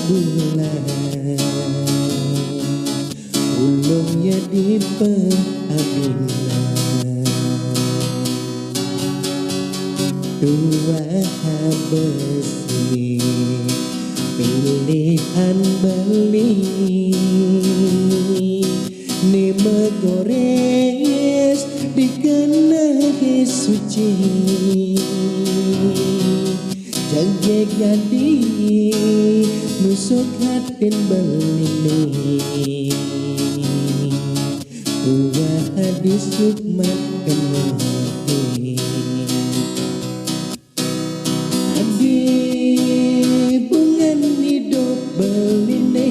bulan ulungnya di penghabilan dua besi pilihan beli nema gores dikenahi suci janggek gadi nusuk hatin belini tua hadis sukmat kenahi adi bungan hidup beline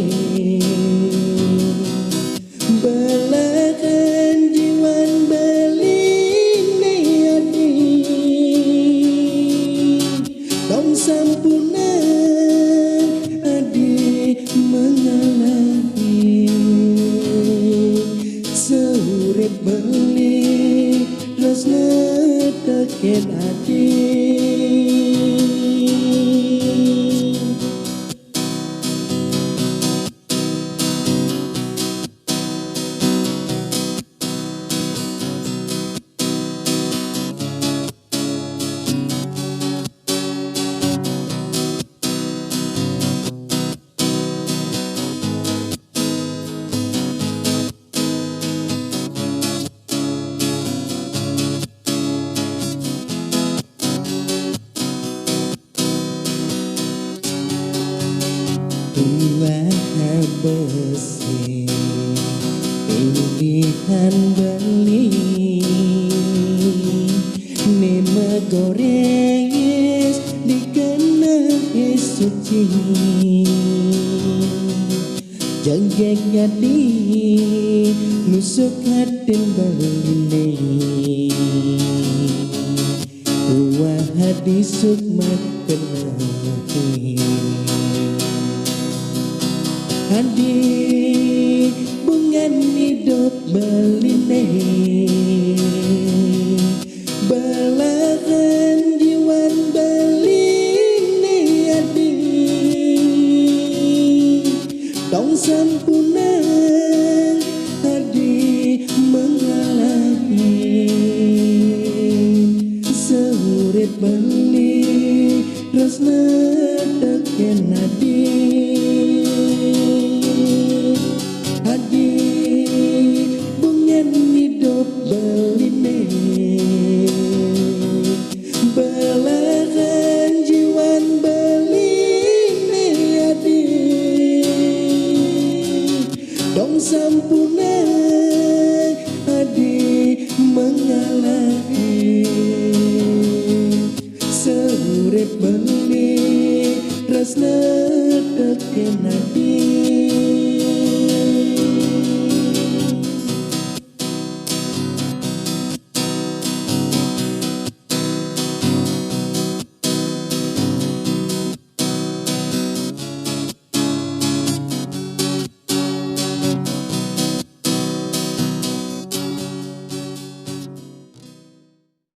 belakan jiwan beline adi dong sampuna adi mengalami seurip beli resna teken adi dua besi pilihan beli nema gores dikenahi suci janggek gadi nusuk hatin beline tua hadis sukmat kenahi adi bungan hidup beline belahan jiwan beline adi dong sampuna adi mengalami seurip beli resna teken